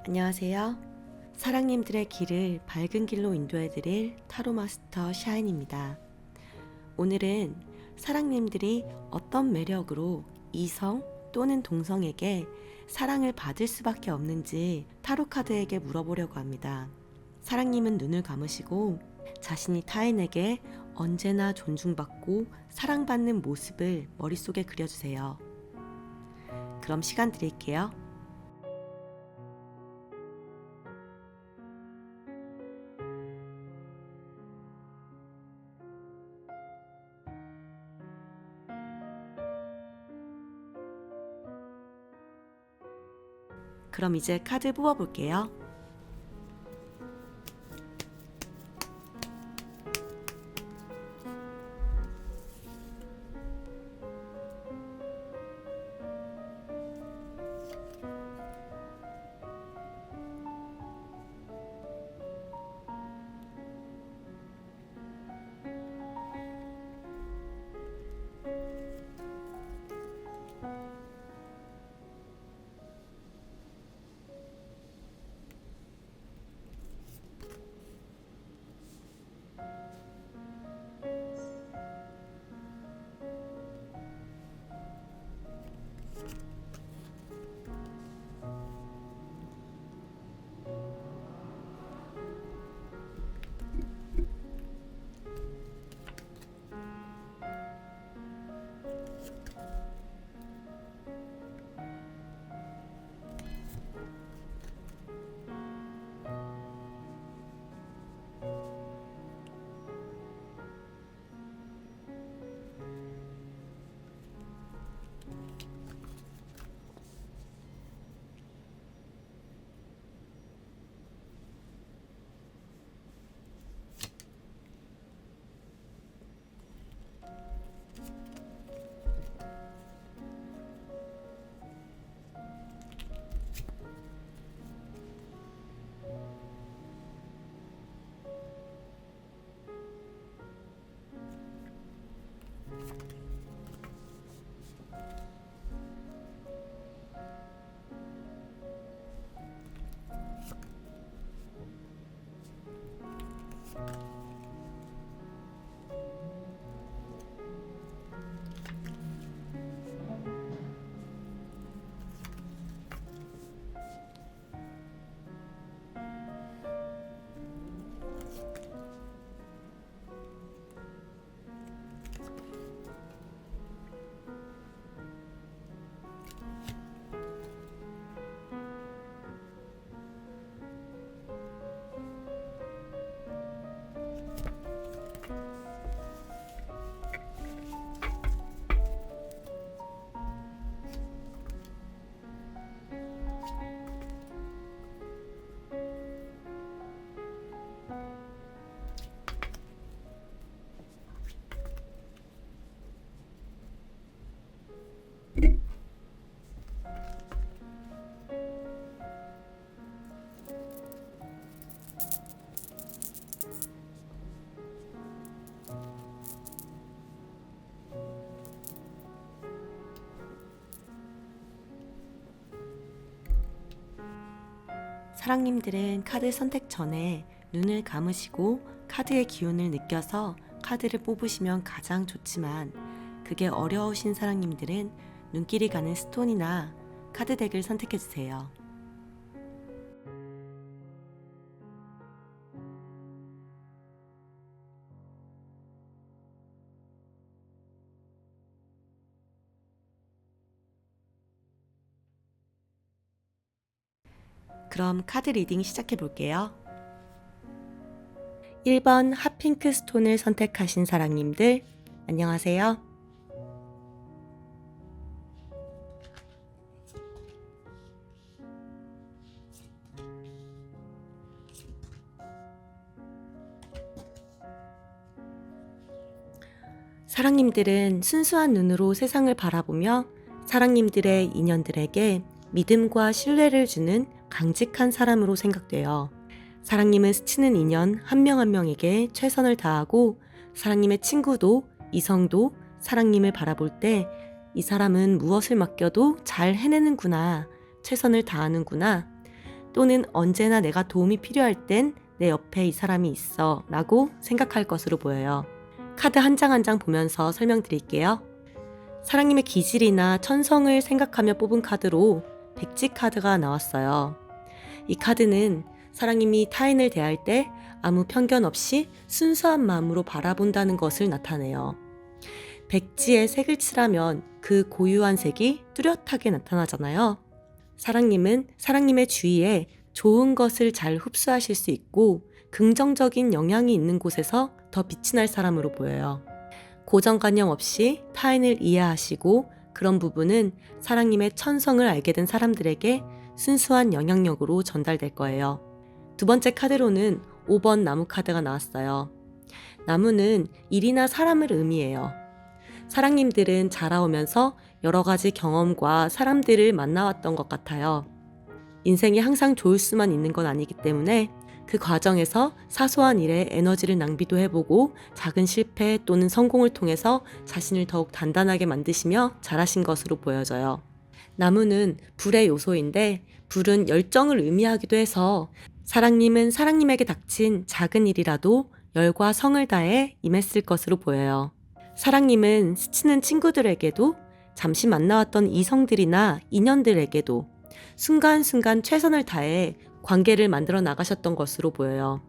안녕하세요. 사랑님들의 길을 밝은 길로 인도해드릴 타로 마스터 샤인입니다. 오늘은 사랑님들이 어떤 매력으로 이성 또는 동성에게 사랑을 받을 수밖에 없는지 타로 카드에게 물어보려고 합니다. 사랑님은 눈을 감으시고 자신이 타인에게 언제나 존중받고 사랑받는 모습을 머릿속에 그려주세요. 그럼 시간 드릴게요. 그럼 이제 카드 뽑아볼게요. 사랑님들은 카드 선택 전에 눈을 감으시고 카드의 기운을 느껴서 카드를 뽑으시면 가장 좋지만 그게 어려우신 사랑님들은 눈길이 가는 스톤이나 카드 덱을 선택해주세요. 그럼 카드 리딩 시작해 볼게요. 1번 핫핑크 스톤을 선택하신 사랑님들, 안녕하세요. 사랑님들은 순수한 눈으로 세상을 바라보며 사랑님들의 인연들에게 믿음과 신뢰를 주는 강직한 사람으로 생각돼요. 사랑님은 스치는 인연 한 명 한 명에게 최선을 다하고 사랑님의 친구도 이성도 사랑님을 바라볼 때 이 사람은 무엇을 맡겨도 잘 해내는구나, 최선을 다하는구나, 또는 언제나 내가 도움이 필요할 땐 내 옆에 이 사람이 있어 라고 생각할 것으로 보여요. 카드 한 장 한 장 보면서 설명드릴게요. 사랑님의 기질이나 천성을 생각하며 뽑은 카드로 백지 카드가 나왔어요. 이 카드는 사랑님이 타인을 대할 때 아무 편견 없이 순수한 마음으로 바라본다는 것을 나타내요. 백지에 색을 칠하면 그 고유한 색이 뚜렷하게 나타나잖아요. 사랑님은 사랑님의 주위에 좋은 것을 잘 흡수하실 수 있고 긍정적인 영향이 있는 곳에서 더 빛이 날 사람으로 보여요. 고정관념 없이 타인을 이해하시고 그런 부분은 사랑님의 천성을 알게 된 사람들에게 순수한 영향력으로 전달될 거예요. 두 번째 카드로는 5번 나무 카드가 나왔어요. 나무는 일이나 사람을 의미해요. 사랑님들은 자라오면서 여러 가지 경험과 사람들을 만나왔던 것 같아요. 인생이 항상 좋을 수만 있는 건 아니기 때문에 그 과정에서 사소한 일에 에너지를 낭비도 해보고 작은 실패 또는 성공을 통해서 자신을 더욱 단단하게 만드시며 잘하신 것으로 보여져요. 나무는 불의 요소인데 불은 열정을 의미하기도 해서 사랑님은 사랑님에게 닥친 작은 일이라도 열과 성을 다해 임했을 것으로 보여요. 사랑님은 스치는 친구들에게도 잠시 만나왔던 이성들이나 인연들에게도 순간순간 최선을 다해 관계를 만들어 나가셨던 것으로 보여요.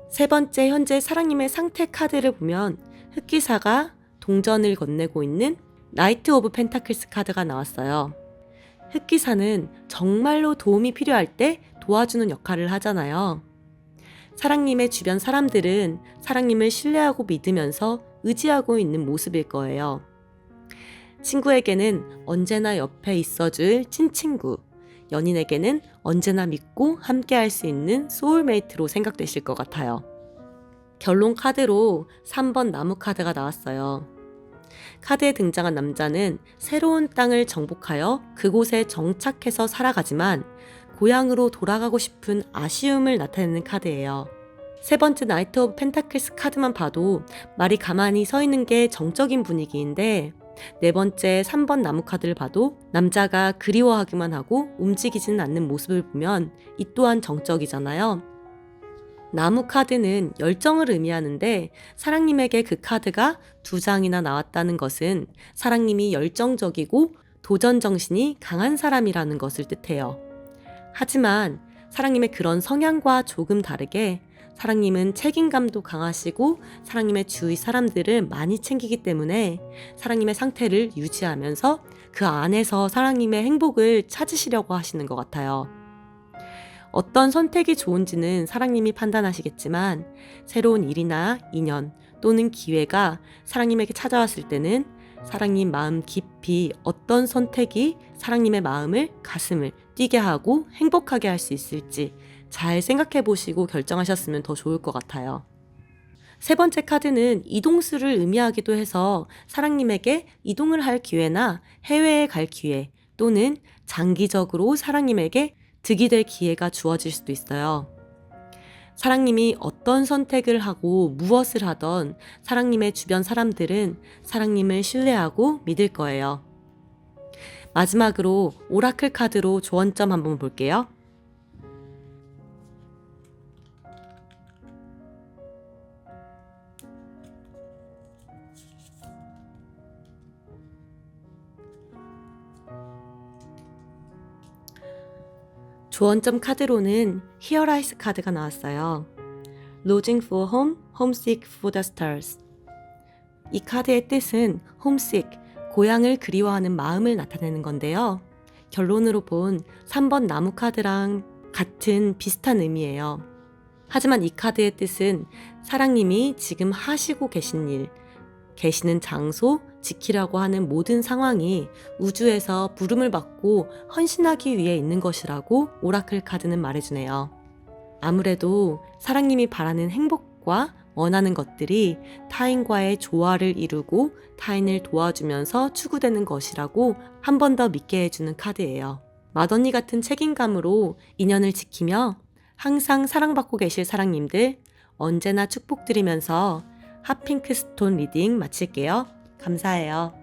세 번째 현재 사랑님의 상태 카드를 보면 흑기사가 동전을 건네고 있는 나이트 오브 펜타클스 카드가 나왔어요. 흑기사는 정말로 도움이 필요할 때 도와주는 역할을 하잖아요. 사랑님의 주변 사람들은 사랑님을 신뢰하고 믿으면서 의지하고 있는 모습일 거예요. 친구에게는 언제나 옆에 있어줄 찐친구, 연인에게는 언제나 믿고 함께 할 수 있는 소울메이트로 생각되실 것 같아요. 결론 카드로 3번 나무 카드가 나왔어요. 카드에 등장한 남자는 새로운 땅을 정복하여 그곳에 정착해서 살아가지만 고향으로 돌아가고 싶은 아쉬움을 나타내는 카드예요. 세 번째 나이트 오브 펜타클스 카드만 봐도 말이 가만히 서 있는 게 정적인 분위기인데 네 번째 3번 나무 카드를 봐도 남자가 그리워하기만 하고 움직이지는 않는 모습을 보면 이 또한 정적이잖아요. 나무 카드는 열정을 의미하는데 사랑님에게 그 카드가 2장이나 나왔다는 것은 사랑님이 열정적이고 도전 정신이 강한 사람이라는 것을 뜻해요. 하지만 사랑님의 그런 성향과 조금 다르게 사랑님은 책임감도 강하시고 사랑님의 주위 사람들을 많이 챙기기 때문에 사랑님의 상태를 유지하면서 그 안에서 사랑님의 행복을 찾으시려고 하시는 것 같아요. 어떤 선택이 좋은지는 사랑님이 판단하시겠지만 새로운 일이나 인연 또는 기회가 사랑님에게 찾아왔을 때는 사랑님 마음 깊이 어떤 선택이 사랑님의 마음을 가슴을 뛰게 하고 행복하게 할 수 있을지 잘 생각해 보시고 결정하셨으면 더 좋을 것 같아요. 세 번째 카드는 이동수를 의미하기도 해서 사랑님에게 이동을 할 기회나 해외에 갈 기회 또는 장기적으로 사랑님에게 득이 될 기회가 주어질 수도 있어요. 사랑님이 어떤 선택을 하고 무엇을 하던 사랑님의 주변 사람들은 사랑님을 신뢰하고 믿을 거예요. 마지막으로 오라클 카드로 조언점 한번 볼게요. 조언점 카드로는 히어라이스 카드가 나왔어요. Looking for home, homesick for the stars. 이 카드의 뜻은 homesick, 고향을 그리워하는 마음을 나타내는 건데요. 결론으로 본 3번 나무 카드랑 같은 비슷한 의미예요. 하지만 이 카드의 뜻은 사랑님이 지금 하시고 계신 일, 계시는 장소, 지키려고 하는 모든 상황이 우주에서 부름을 받고 헌신하기 위해 있는 것이라고 오라클 카드는 말해주네요. 아무래도 사랑님이 바라는 행복과 원하는 것들이 타인과의 조화를 이루고 타인을 도와주면서 추구되는 것이라고 한 번 더 믿게 해주는 카드예요. 맏언니 같은 책임감으로 인연을 지키며 항상 사랑받고 계실 사랑님들 언제나 축복드리면서 핫핑크 스톤 리딩 마칠게요. 감사해요.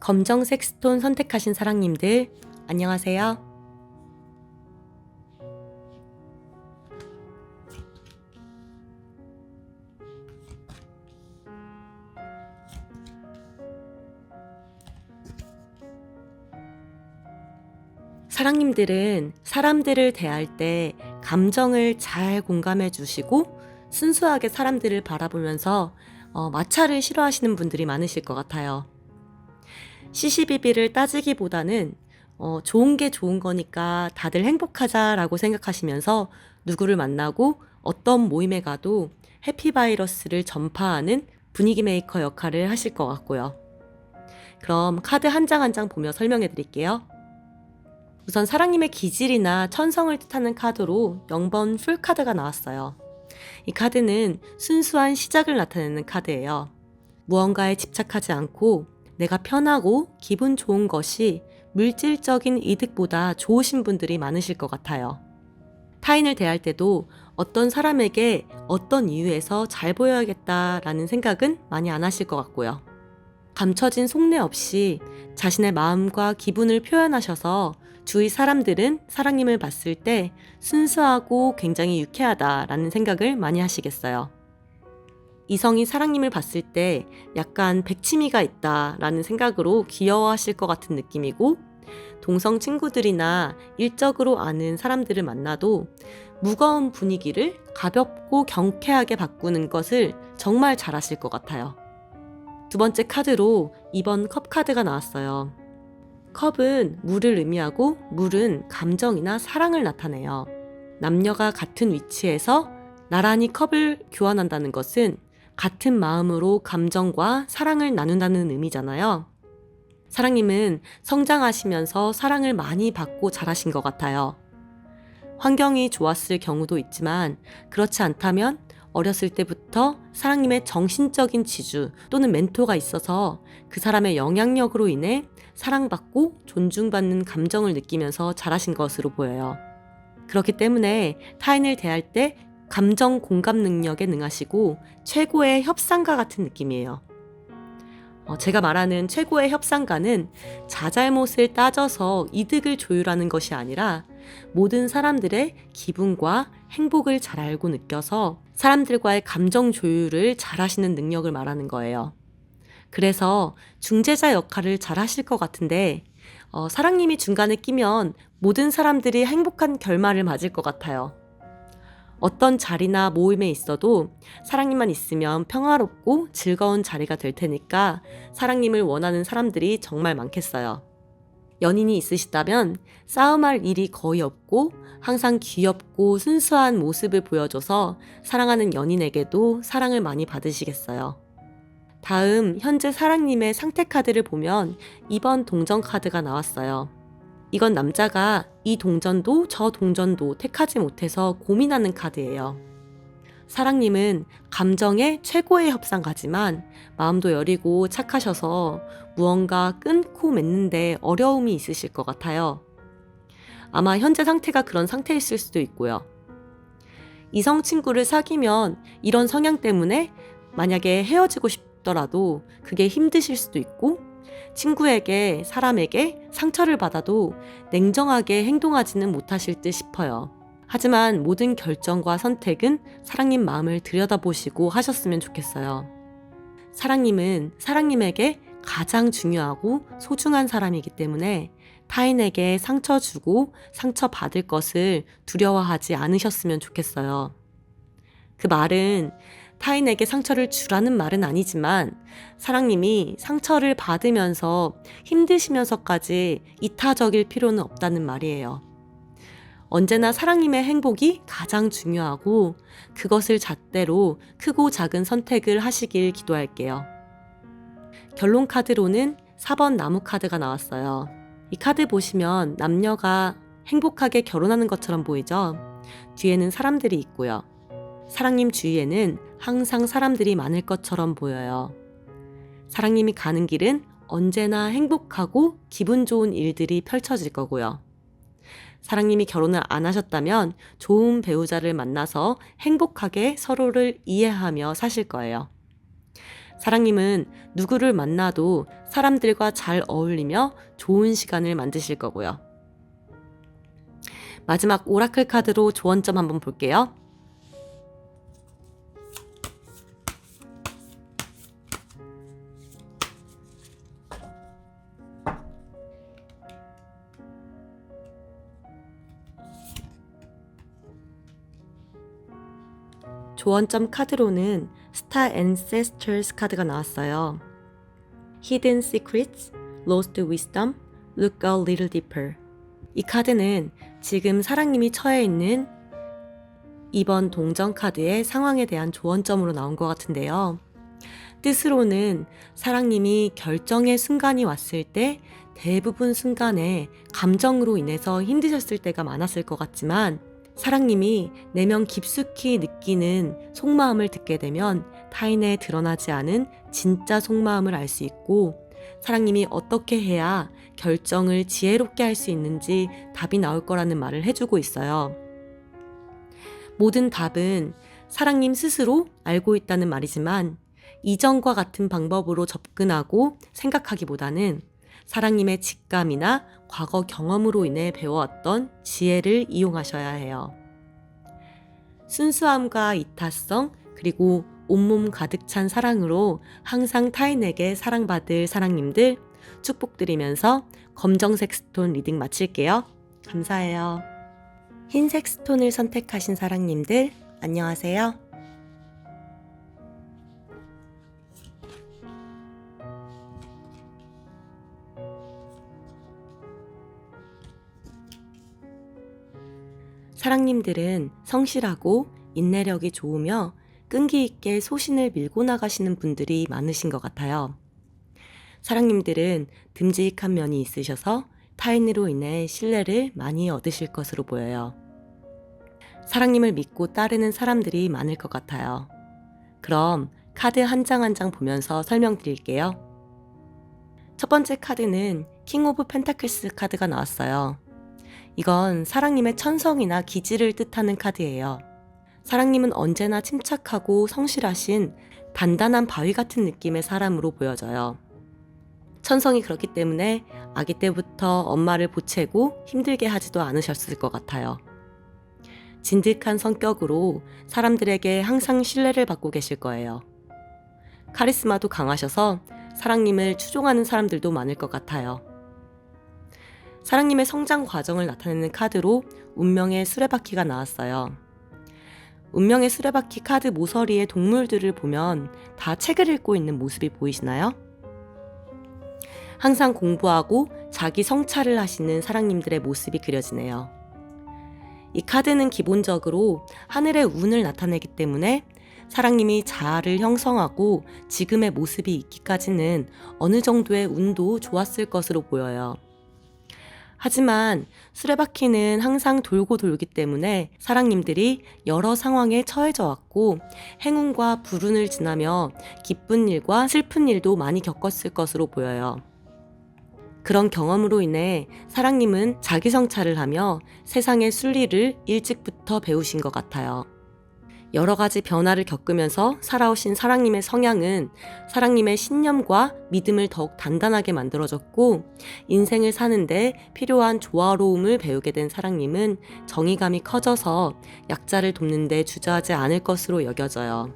검정색 스톤 선택하신 사랑님들 안녕하세요. 사랑님들은 사람들을 대할 때 감정을 잘 공감해 주시고 순수하게 사람들을 바라보면서 마찰을 싫어하시는 분들이 많으실 것 같아요. 시시비비를 따지기보다는 좋은 게 좋은 거니까 다들 행복하자라고 생각하시면서 누구를 만나고 어떤 모임에 가도 해피바이러스를 전파하는 분위기 메이커 역할을 하실 것 같고요. 그럼 카드 한 장 한 장 보며 설명해 드릴게요. 우선 사랑님의 기질이나 천성을 뜻하는 카드로 0번 풀 카드가 나왔어요. 이 카드는 순수한 시작을 나타내는 카드예요. 무언가에 집착하지 않고 내가 편하고 기분 좋은 것이 물질적인 이득보다 좋으신 분들이 많으실 것 같아요. 타인을 대할 때도 어떤 사람에게 어떤 이유에서 잘 보여야겠다라는 생각은 많이 안 하실 것 같고요. 감춰진 속내 없이 자신의 마음과 기분을 표현하셔서 주위 사람들은 사랑님을 봤을 때 순수하고 굉장히 유쾌하다라는 생각을 많이 하시겠어요. 이성이 사랑님을 봤을 때 약간 백치미가 있다라는 생각으로 귀여워하실 것 같은 느낌이고, 동성 친구들이나 일적으로 아는 사람들을 만나도 무거운 분위기를 가볍고 경쾌하게 바꾸는 것을 정말 잘하실 것 같아요. 두 번째 카드로 2번 컵 카드가 나왔어요. 컵은 물을 의미하고 물은 감정이나 사랑을 나타내요. 남녀가 같은 위치에서 나란히 컵을 교환한다는 것은 같은 마음으로 감정과 사랑을 나눈다는 의미잖아요. 사랑님은 성장하시면서 사랑을 많이 받고 자라신 것 같아요. 환경이 좋았을 경우도 있지만 그렇지 않다면 어렸을 때부터 사랑님의 정신적인 지주 또는 멘토가 있어서 그 사람의 영향력으로 인해 사랑받고 존중받는 감정을 느끼면서 자라신 것으로 보여요. 그렇기 때문에 타인을 대할 때 감정 공감 능력에 능하시고 최고의 협상가 같은 느낌이에요. 제가 말하는 최고의 협상가는 자잘못을 따져서 이득을 조율하는 것이 아니라 모든 사람들의 기분과 행복을 잘 알고 느껴서 사람들과의 감정 조율을 잘 하시는 능력을 말하는 거예요. 그래서 중재자 역할을 잘 하실 것 같은데 사랑님이 중간에 끼면 모든 사람들이 행복한 결말을 맞을 것 같아요. 어떤 자리나 모임에 있어도 사랑님만 있으면 평화롭고 즐거운 자리가 될 테니까 사랑님을 원하는 사람들이 정말 많겠어요. 연인이 있으시다면 싸움할 일이 거의 없고 항상 귀엽고 순수한 모습을 보여줘서 사랑하는 연인에게도 사랑을 많이 받으시겠어요. 다음 현재 사랑님의 상태 카드를 보면 2번 동전 카드가 나왔어요. 이건 남자가 이 동전도 저 동전도 택하지 못해서 고민하는 카드예요. 사랑님은 감정의 최고의 협상가지만 마음도 여리고 착하셔서 무언가 끊고 맺는데 어려움이 있으실 것 같아요. 아마 현재 상태가 그런 상태였을 수도 있고요. 이성 친구를 사귀면 이런 성향 때문에 만약에 헤어지고 싶더라도 그게 힘드실 수도 있고, 친구에게, 사람에게 상처를 받아도 냉정하게 행동하지는 못하실 듯 싶어요. 하지만 모든 결정과 선택은 사랑님 마음을 들여다보시고 하셨으면 좋겠어요. 사랑님은 사랑님에게 가장 중요하고 소중한 사람이기 때문에 타인에게 상처 주고 상처 받을 것을 두려워하지 않으셨으면 좋겠어요. 그 말은 타인에게 상처를 주라는 말은 아니지만 사랑님이 상처를 받으면서 힘드시면서까지 이타적일 필요는 없다는 말이에요. 언제나 사랑님의 행복이 가장 중요하고 그것을 잣대로 크고 작은 선택을 하시길 기도할게요. 결론 카드로는 4번 나무 카드가 나왔어요. 이 카드 보시면 남녀가 행복하게 결혼하는 것처럼 보이죠? 뒤에는 사람들이 있고요. 사랑님 주위에는 항상 사람들이 많을 것처럼 보여요. 사랑님이 가는 길은 언제나 행복하고 기분 좋은 일들이 펼쳐질 거고요. 사랑님이 결혼을 안 하셨다면 좋은 배우자를 만나서 행복하게 서로를 이해하며 사실 거예요. 사랑님은 누구를 만나도 사람들과 잘 어울리며 좋은 시간을 만드실 거고요. 마지막 오라클 카드로 조언점 한번 볼게요. 조언점 카드로는 Star Ancestors 카드가 나왔어요. Hidden Secrets, Lost Wisdom, Look a Little Deeper. 이 카드는 지금 사랑님이 처해 있는 이번 동전 카드의 상황에 대한 조언점으로 나온 것 같은데요. 뜻으로는 사랑님이 결정의 순간이 왔을 때 대부분 순간에 감정으로 인해서 힘드셨을 때가 많았을 것 같지만 사랑님이 내면 깊숙이 느끼는 속마음을 듣게 되면 타인에 드러나지 않은 진짜 속마음을 알 수 있고 사랑님이 어떻게 해야 결정을 지혜롭게 할 수 있는지 답이 나올 거라는 말을 해주고 있어요. 모든 답은 사랑님 스스로 알고 있다는 말이지만 이전과 같은 방법으로 접근하고 생각하기보다는 사랑님의 직감이나 과거 경험으로 인해 배워왔던 지혜를 이용하셔야 해요. 순수함과 이타성 그리고 온몸 가득 찬 사랑으로 항상 타인에게 사랑받을 사랑님들 축복드리면서 검정색 스톤 리딩 마칠게요. 감사해요. 흰색 스톤을 선택하신 사랑님들 안녕하세요. 사랑님들은 성실하고 인내력이 좋으며 끈기 있게 소신을 밀고 나가시는 분들이 많으신 것 같아요. 사랑님들은 듬직한 면이 있으셔서 타인으로 인해 신뢰를 많이 얻으실 것으로 보여요. 사랑님을 믿고 따르는 사람들이 많을 것 같아요. 그럼 카드 한 장 한 장 보면서 설명드릴게요. 첫 번째 카드는 킹 오브 펜타클스 카드가 나왔어요. 이건 사랑님의 천성이나 기질을 뜻하는 카드예요. 사랑님은 언제나 침착하고 성실하신 단단한 바위 같은 느낌의 사람으로 보여져요. 천성이 그렇기 때문에 아기 때부터 엄마를 보채고 힘들게 하지도 않으셨을 것 같아요. 진득한 성격으로 사람들에게 항상 신뢰를 받고 계실 거예요. 카리스마도 강하셔서 사랑님을 추종하는 사람들도 많을 것 같아요. 사랑님의 성장 과정을 나타내는 카드로 운명의 수레바퀴가 나왔어요. 운명의 수레바퀴 카드 모서리의 동물들을 보면 다 책을 읽고 있는 모습이 보이시나요? 항상 공부하고 자기 성찰을 하시는 사랑님들의 모습이 그려지네요. 이 카드는 기본적으로 하늘의 운을 나타내기 때문에 사랑님이 자아를 형성하고 지금의 모습이 있기까지는 어느 정도의 운도 좋았을 것으로 보여요. 하지만 수레바퀴는 항상 돌고 돌기 때문에 사랑님들이 여러 상황에 처해져 왔고 행운과 불운을 지나며 기쁜 일과 슬픈 일도 많이 겪었을 것으로 보여요. 그런 경험으로 인해 사랑님은 자기 성찰을 하며 세상의 순리를 일찍부터 배우신 것 같아요. 여러 가지 변화를 겪으면서 살아오신 사랑님의 성향은 사랑님의 신념과 믿음을 더욱 단단하게 만들어줬고 인생을 사는데 필요한 조화로움을 배우게 된 사랑님은 정의감이 커져서 약자를 돕는 데 주저하지 않을 것으로 여겨져요.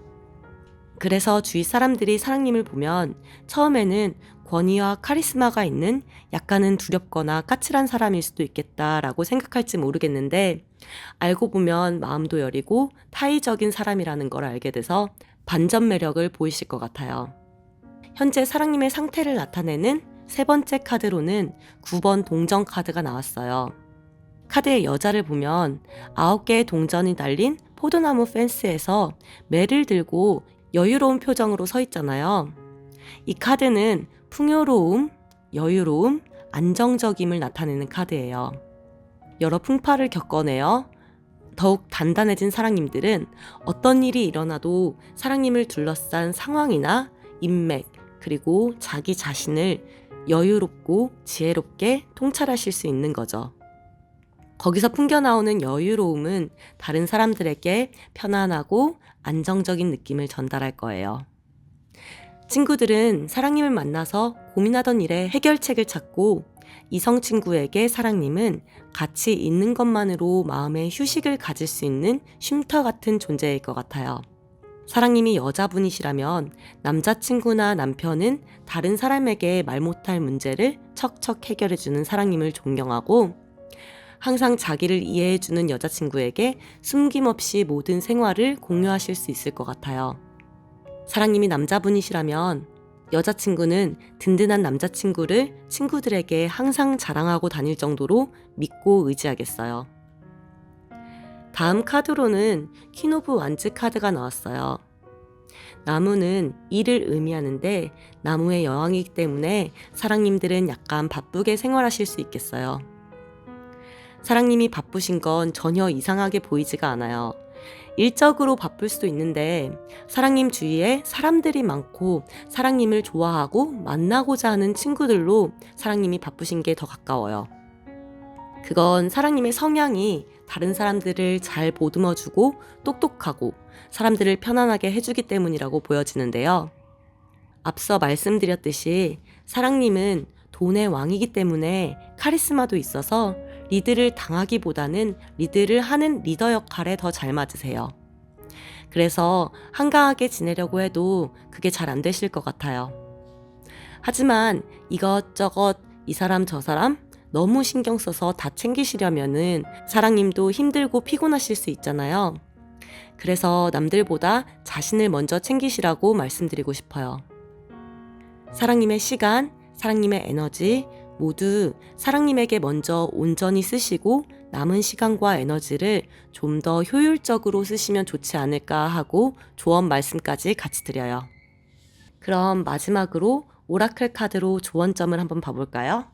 그래서 주위 사람들이 사랑님을 보면 처음에는 권위와 카리스마가 있는 약간은 두렵거나 까칠한 사람일 수도 있겠다라고 생각할지 모르겠는데 알고 보면 마음도 여리고 타의적인 사람이라는 걸 알게 돼서 반전 매력을 보이실 것 같아요. 현재 사랑님의 상태를 나타내는 세 번째 카드로는 9번 동전 카드가 나왔어요. 카드의 여자를 보면 9개의 동전이 달린 포도나무 펜스에서 매를 들고 여유로운 표정으로 서 있잖아요. 이 카드는 풍요로움, 여유로움, 안정적임을 나타내는 카드예요. 여러 풍파를 겪어내어 더욱 단단해진 사랑님들은 어떤 일이 일어나도 사랑님을 둘러싼 상황이나 인맥, 그리고 자기 자신을 여유롭고 지혜롭게 통찰하실 수 있는 거죠. 거기서 풍겨나오는 여유로움은 다른 사람들에게 편안하고 안정적인 느낌을 전달할 거예요. 친구들은 사랑님을 만나서 고민하던 일에 해결책을 찾고 이성 친구에게 사랑님은 같이 있는 것만으로 마음의 휴식을 가질 수 있는 쉼터 같은 존재일 것 같아요. 사랑님이 여자분이시라면 남자친구나 남편은 다른 사람에게 말 못할 문제를 척척 해결해주는 사랑님을 존경하고 항상 자기를 이해해주는 여자친구에게 숨김없이 모든 생활을 공유하실 수 있을 것 같아요. 사랑님이 남자분이시라면 여자친구는 든든한 남자친구를 친구들에게 항상 자랑하고 다닐 정도로 믿고 의지하겠어요. 다음 카드로는 퀸 오브 완즈 카드가 나왔어요. 나무는 일을 의미하는데 나무의 여왕이기 때문에 사랑님들은 약간 바쁘게 생활하실 수 있겠어요. 사랑님이 바쁘신 건 전혀 이상하게 보이지가 않아요. 일적으로 바쁠 수도 있는데 사랑님 주위에 사람들이 많고 사랑님을 좋아하고 만나고자 하는 친구들로 사랑님이 바쁘신 게 더 가까워요. 그건 사랑님의 성향이 다른 사람들을 잘 보듬어주고 똑똑하고 사람들을 편안하게 해주기 때문이라고 보여지는데요. 앞서 말씀드렸듯이 사랑님은 돈의 왕이기 때문에 카리스마도 있어서 리드를 당하기보다는 리드를 하는 리더 역할에 더 잘 맞으세요. 그래서 한가하게 지내려고 해도 그게 잘 안 되실 것 같아요. 하지만 이것저것 이 사람 저 사람 너무 신경 써서 다 챙기시려면은 사랑님도 힘들고 피곤하실 수 있잖아요. 그래서 남들보다 자신을 먼저 챙기시라고 말씀드리고 싶어요. 사랑님의 시간, 사랑님의 에너지 모두 사랑님에게 먼저 온전히 쓰시고 남은 시간과 에너지를 좀 더 효율적으로 쓰시면 좋지 않을까 하고 조언 말씀까지 같이 드려요. 그럼 마지막으로 오라클 카드로 조언점을 한번 봐볼까요?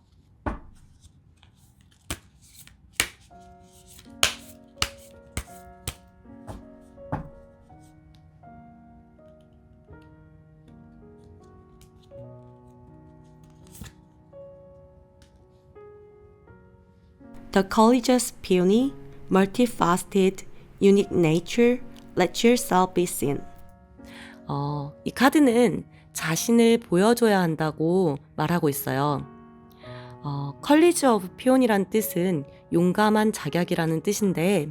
The courageous peony, multifaceted, unique nature, let yourself be seen. 이 카드는 자신을 보여줘야 한다고 말하고 있어요. Courage of Peony라는 뜻은 용감한 작약이라는 뜻인데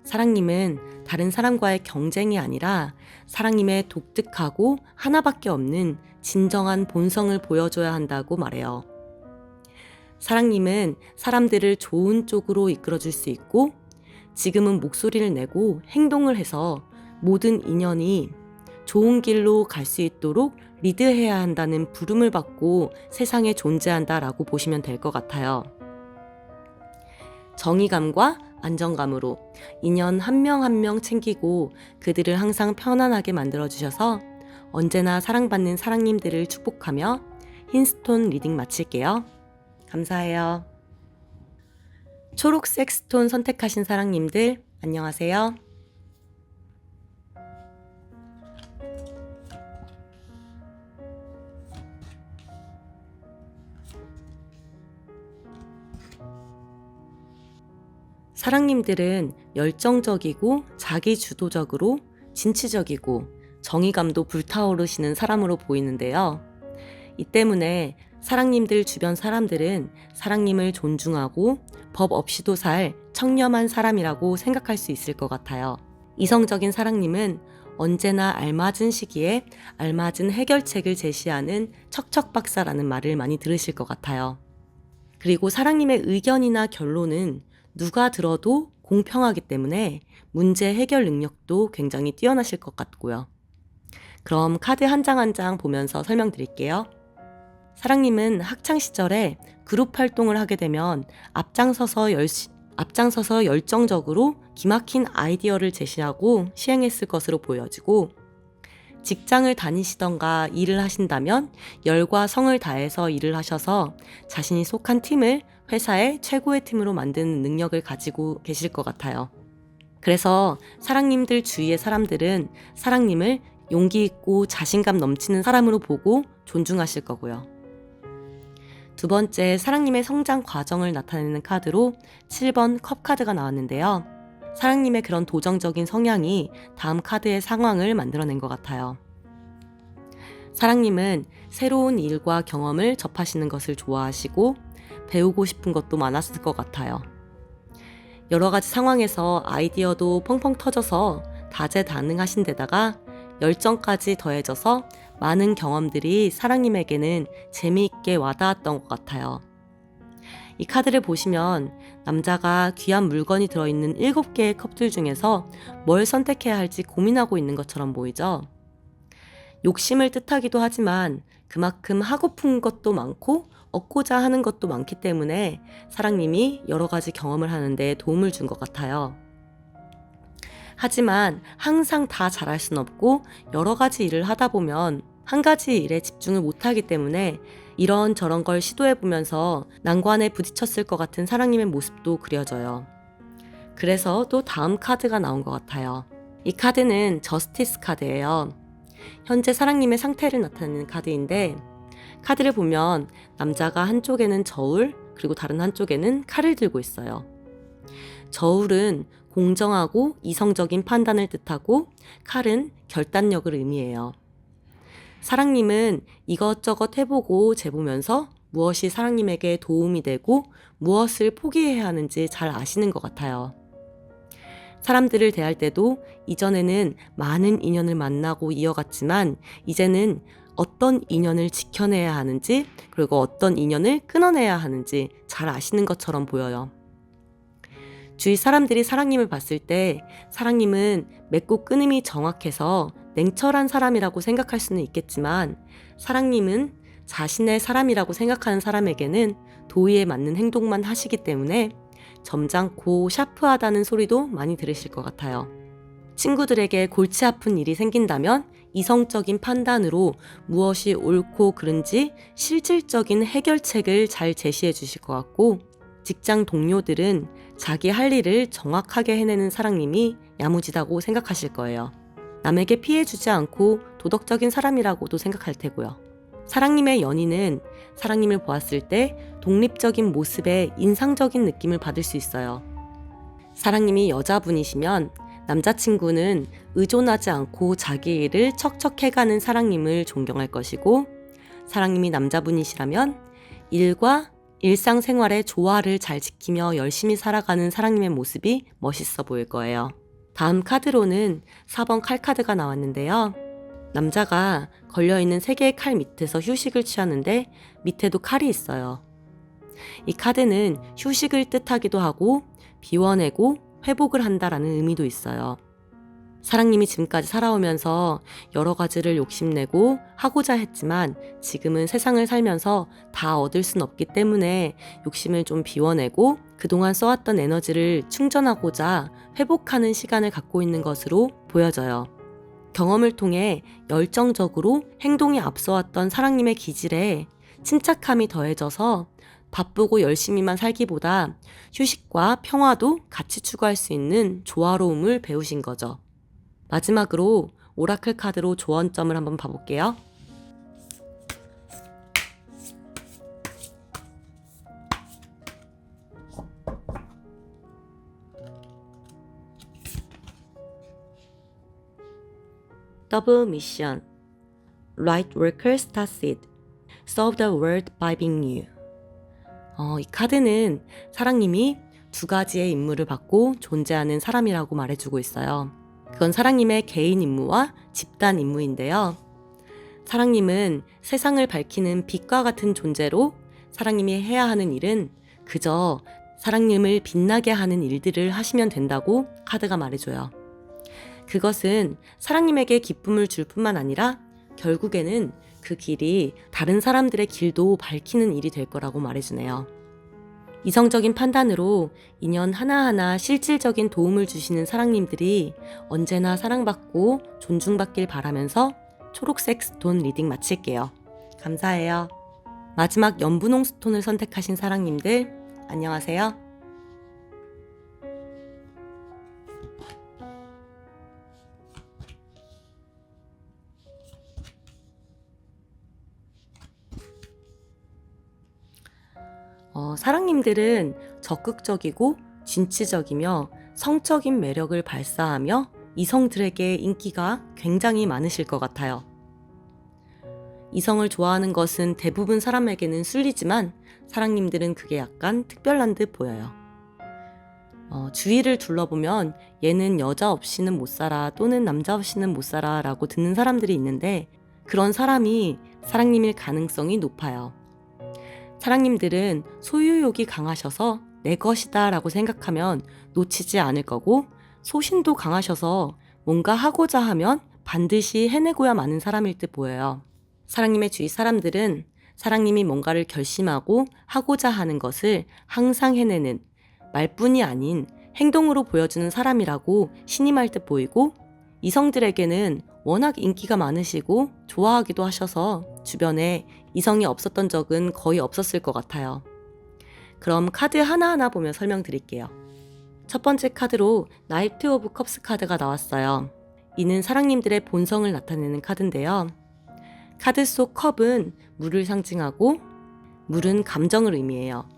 사랑님은 다른 사람과의 경쟁이 아니라 사랑님의 독특하고 하나밖에 없는 진정한 본성을 보여줘야 한다고 말해요. 사랑님은 사람들을 좋은 쪽으로 이끌어줄 수 있고 지금은 목소리를 내고 행동을 해서 모든 인연이 좋은 길로 갈 수 있도록 리드해야 한다는 부름을 받고 세상에 존재한다라고 보시면 될 것 같아요. 정의감과 안정감으로 인연 한 명 한 명 챙기고 그들을 항상 편안하게 만들어주셔서 언제나 사랑받는 사랑님들을 축복하며 흰스톤 리딩 마칠게요. 감사해요. 초록색 스톤 선택하신 사랑님들 안녕하세요. 사랑님들은 열정적이고 자기주도적으로 진취적이고 정의감도 불타오르시는 사람으로 보이는데요. 이 때문에 사랑님들 주변 사람들은 사랑님을 존중하고 법 없이도 살 청렴한 사람이라고 생각할 수 있을 것 같아요. 이성적인 사랑님은 언제나 알맞은 시기에 알맞은 해결책을 제시하는 척척박사라는 말을 많이 들으실 것 같아요. 그리고 사랑님의 의견이나 결론은 누가 들어도 공평하기 때문에 문제 해결 능력도 굉장히 뛰어나실 것 같고요. 그럼 카드 한 장 한 장 보면서 설명드릴게요. 사랑님은 학창시절에 그룹 활동을 하게 되면 앞장서서 열정적으로 기막힌 아이디어를 제시하고 시행했을 것으로 보여지고 직장을 다니시던가 일을 하신다면 열과 성을 다해서 일을 하셔서 자신이 속한 팀을 회사의 최고의 팀으로 만드는 능력을 가지고 계실 것 같아요. 그래서 사랑님들 주위의 사람들은 사랑님을 용기 있고 자신감 넘치는 사람으로 보고 존중하실 거고요. 두 번째, 사랑님의 성장 과정을 나타내는 카드로 7번 컵 카드가 나왔는데요. 사랑님의 그런 도전적인 성향이 다음 카드의 상황을 만들어낸 것 같아요. 사랑님은 새로운 일과 경험을 접하시는 것을 좋아하시고 배우고 싶은 것도 많았을 것 같아요. 여러 가지 상황에서 아이디어도 펑펑 터져서 다재다능하신 데다가 열정까지 더해져서 많은 경험들이 사랑님에게는 재미있게 와닿았던 것 같아요. 이 카드를 보시면 남자가 귀한 물건이 들어있는 7개의 컵들 중에서 뭘 선택해야 할지 고민하고 있는 것처럼 보이죠? 욕심을 뜻하기도 하지만 그만큼 하고픈 것도 많고 얻고자 하는 것도 많기 때문에 사랑님이 여러 가지 경험을 하는데 도움을 준 것 같아요. 하지만 항상 다 잘할 순 없고 여러 가지 일을 하다 보면 한 가지 일에 집중을 못하기 때문에 이런저런 걸 시도해보면서 난관에 부딪혔을 것 같은 사랑님의 모습도 그려져요. 그래서 또 다음 카드가 나온 것 같아요. 이 카드는 저스티스 카드예요. 현재 사랑님의 상태를 나타내는 카드인데 카드를 보면 남자가 한쪽에는 저울 그리고 다른 한쪽에는 칼을 들고 있어요. 저울은 공정하고 이성적인 판단을 뜻하고 칼은 결단력을 의미해요. 사랑님은 이것저것 해보고 재보면서 무엇이 사랑님에게 도움이 되고 무엇을 포기해야 하는지 잘 아시는 것 같아요. 사람들을 대할 때도 이전에는 많은 인연을 만나고 이어갔지만 이제는 어떤 인연을 지켜내야 하는지 그리고 어떤 인연을 끊어내야 하는지 잘 아시는 것처럼 보여요. 주위 사람들이 사랑님을 봤을 때 사랑님은 맺고 끊음이 정확해서 냉철한 사람이라고 생각할 수는 있겠지만 사랑님은 자신의 사람이라고 생각하는 사람에게는 도의에 맞는 행동만 하시기 때문에 점잖고 샤프하다는 소리도 많이 들으실 것 같아요. 친구들에게 골치 아픈 일이 생긴다면 이성적인 판단으로 무엇이 옳고 그른지 실질적인 해결책을 잘 제시해 주실 것 같고 직장 동료들은 자기 할 일을 정확하게 해내는 사랑님이 야무지다고 생각하실 거예요. 남에게 피해 주지 않고 도덕적인 사람이라고도 생각할 테고요. 사랑님의 연인은 사랑님을 보았을 때 독립적인 모습에 인상적인 느낌을 받을 수 있어요. 사랑님이 여자분이시면 남자친구는 의존하지 않고 자기 일을 척척 해가는 사랑님을 존경할 것이고 사랑님이 남자분이시라면 일과 일상생활의 조화를 잘 지키며 열심히 살아가는 사랑님의 모습이 멋있어 보일 거예요. 다음 카드로는 4번 칼 카드가 나왔는데요. 남자가 걸려있는 3개의 칼 밑에서 휴식을 취하는데 밑에도 칼이 있어요. 이 카드는 휴식을 뜻하기도 하고 비워내고 회복을 한다라는 의미도 있어요. 사랑님이 지금까지 살아오면서 여러 가지를 욕심내고 하고자 했지만 지금은 세상을 살면서 다 얻을 순 없기 때문에 욕심을 좀 비워내고 그동안 써왔던 에너지를 충전하고자 회복하는 시간을 갖고 있는 것으로 보여져요. 경험을 통해 열정적으로 행동이 앞서왔던 사랑님의 기질에 침착함이 더해져서 바쁘고 열심히만 살기보다 휴식과 평화도 같이 추구할 수 있는 조화로움을 배우신 거죠. 마지막으로 오라클 카드로 조언점을 한번 봐볼게요. 더블 미션 Light worker starseed Solve the world by being you. 이 카드는 사랑님이 2가지의 임무를 받고 존재하는 사람이라고 말해주고 있어요. 그건 사랑님의 개인 임무와 집단 임무인데요. 사랑님은 세상을 밝히는 빛과 같은 존재로 사랑님이 해야 하는 일은 그저 사랑님을 빛나게 하는 일들을 하시면 된다고 카드가 말해줘요. 그것은 사랑님에게 기쁨을 줄 뿐만 아니라 결국에는 그 길이 다른 사람들의 길도 밝히는 일이 될 거라고 말해주네요. 이성적인 판단으로 인연 하나하나 실질적인 도움을 주시는 사랑님들이 언제나 사랑받고 존중받길 바라면서 초록색 스톤 리딩 마칠게요. 감사해요. 마지막 연분홍 스톤을 선택하신 사랑님들 안녕하세요. 사랑님들은 적극적이고 진취적이며 성적인 매력을 발사하며 이성들에게 인기가 굉장히 많으실 것 같아요. 이성을 좋아하는 것은 대부분 사람에게는 순리지만 사랑님들은 그게 약간 특별한 듯 보여요. 주위를 둘러보면 얘는 여자 없이는 못 살아 또는 남자 없이는 못 살아 라고 듣는 사람들이 있는데 그런 사람이 사랑님일 가능성이 높아요. 사랑님들은 소유욕이 강하셔서 내 것이다 라고 생각하면 놓치지 않을 거고, 소신도 강하셔서 뭔가 하고자 하면 반드시 해내고야 마는 사람일 듯 보여요. 사랑님의 주위 사람들은 사랑님이 뭔가를 결심하고 하고자 하는 것을 항상 해내는, 말뿐이 아닌 행동으로 보여주는 사람이라고 신임할 듯 보이고, 이성들에게는 워낙 인기가 많으시고 좋아하기도 하셔서 주변에 이성이 없었던 적은 거의 없었을 것 같아요. 그럼 카드 하나하나 보며 설명드릴게요. 첫 번째 카드로 나이트 오브 컵스 카드가 나왔어요. 이는 사랑님들의 본성을 나타내는 카드인데요. 카드 속 컵은 물을 상징하고, 물은 감정을 의미해요.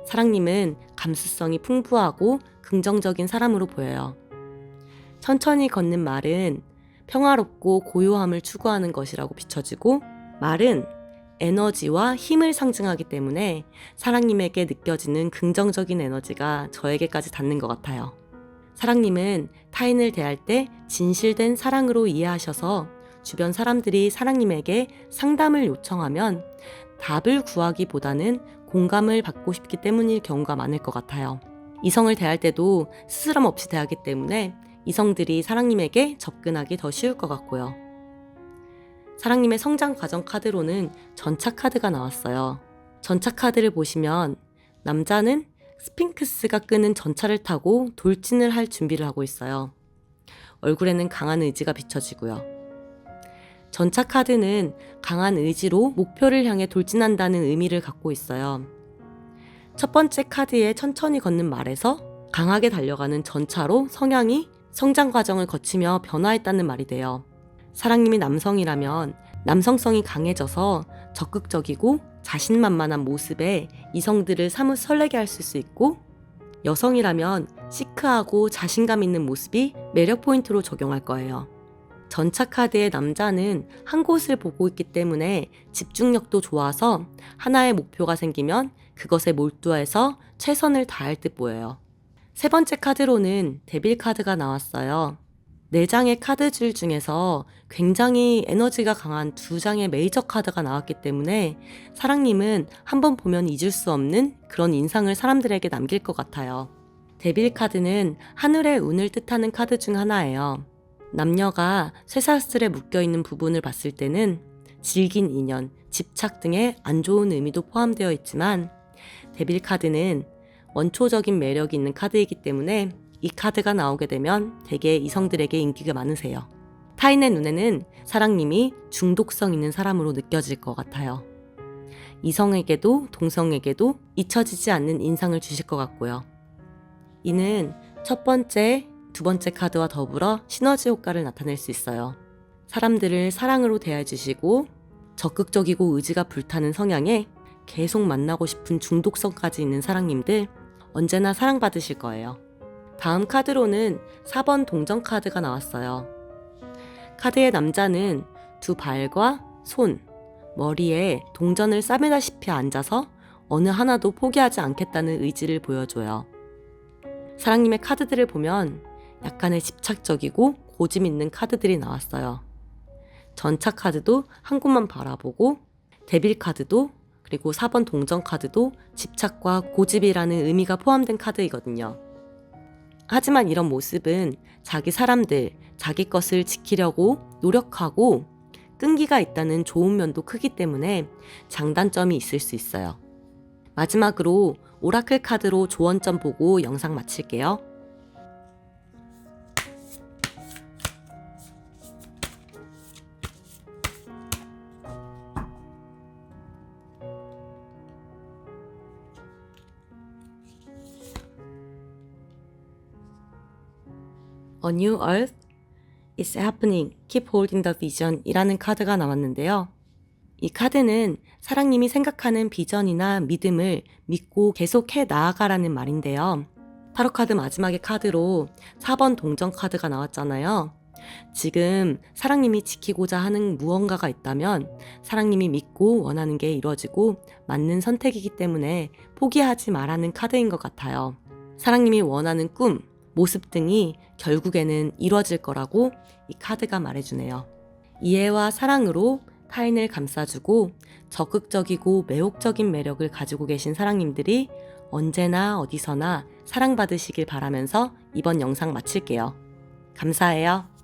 사랑님은 감수성이 풍부하고 긍정적인 사람으로 보여요. 천천히 걷는 말은 평화롭고 고요함을 추구하는 것이라고 비춰지고, 말은 에너지와 힘을 상징하기 때문에 사랑님에게 느껴지는 긍정적인 에너지가 저에게까지 닿는 것 같아요. 사랑님은 타인을 대할 때 진실된 사랑으로 이해하셔서 주변 사람들이 사랑님에게 상담을 요청하면 답을 구하기보다는 공감을 받고 싶기 때문일 경우가 많을 것 같아요. 이성을 대할 때도 스스럼 없이 대하기 때문에 이성들이 사랑님에게 접근하기 더 쉬울 것 같고요. 사랑님의 성장 과정 카드로는 전차 카드가 나왔어요. 전차 카드를 보시면 남자는 스핑크스가 끄는 전차를 타고 돌진을 할 준비를 하고 있어요. 얼굴에는 강한 의지가 비춰지고요. 전차 카드는 강한 의지로 목표를 향해 돌진한다는 의미를 갖고 있어요. 첫 번째 카드에 천천히 걷는 말에서 강하게 달려가는 전차로 성향이 성장 과정을 거치며 변화했다는 말이 돼요. 사랑님이 남성이라면 남성성이 강해져서 적극적이고 자신만만한 모습에 이성들을 사뭇 설레게 할 수 있고, 여성이라면 시크하고 자신감 있는 모습이 매력 포인트로 적용할 거예요. 전차 카드의 남자는 한 곳을 보고 있기 때문에 집중력도 좋아서 하나의 목표가 생기면 그것에 몰두해서 최선을 다할 듯 보여요. 세 번째 카드로는 데빌 카드가 나왔어요. 4장의 카드줄 중에서 굉장히 에너지가 강한 2장의 메이저 카드가 나왔기 때문에 사랑님은 한번 보면 잊을 수 없는 그런 인상을 사람들에게 남길 것 같아요. 데빌 카드는 하늘의 운을 뜻하는 카드 중 하나예요. 남녀가 쇠사슬에 묶여있는 부분을 봤을 때는 질긴 인연, 집착 등의 안 좋은 의미도 포함되어 있지만, 데빌 카드는 원초적인 매력이 있는 카드이기 때문에 이 카드가 나오게 되면 되게 이성들에게 인기가 많으세요. 타인의 눈에는 사랑님이 중독성 있는 사람으로 느껴질 것 같아요. 이성에게도 동성에게도 잊혀지지 않는 인상을 주실 것 같고요. 이는 첫 번째, 두 번째 카드와 더불어 시너지 효과를 나타낼 수 있어요. 사람들을 사랑으로 대해주시고 적극적이고 의지가 불타는 성향에 계속 만나고 싶은 중독성까지 있는 사랑님들, 언제나 사랑받으실 거예요. 다음 카드로는 4번 동전 카드가 나왔어요. 카드의 남자는 두 발과 손, 머리에 동전을 싸매다시피 앉아서 어느 하나도 포기하지 않겠다는 의지를 보여줘요. 사랑님의 카드들을 보면 약간의 집착적이고 고집 있는 카드들이 나왔어요. 전차 카드도 한 곳만 바라보고, 데빌 카드도, 그리고 4번 동전 카드도 집착과 고집이라는 의미가 포함된 카드이거든요. 하지만 이런 모습은 자기 사람들, 자기 것을 지키려고 노력하고 끈기가 있다는 좋은 면도 크기 때문에 장단점이 있을 수 있어요. 마지막으로 오라클 카드로 조언점 보고 영상 마칠게요. A New Earth is happening. Keep holding the vision 이라는 카드가 나왔는데요. 이 카드는 사랑님이 생각하는 비전이나 믿음을 믿고 계속해 나아가라는 말인데요. 타로 카드 마지막의 카드로 4번 동전 카드가 나왔잖아요. 지금 사랑님이 지키고자 하는 무언가가 있다면 사랑님이 믿고 원하는 게 이루어지고 맞는 선택이기 때문에 포기하지 말라는 카드인 것 같아요. 사랑님이 원하는 꿈, 모습 등이 결국에는 이루어질 거라고 이 카드가 말해주네요. 이해와 사랑으로 타인을 감싸주고 적극적이고 매혹적인 매력을 가지고 계신 사랑님들이 언제나 어디서나 사랑받으시길 바라면서 이번 영상 마칠게요. 감사해요.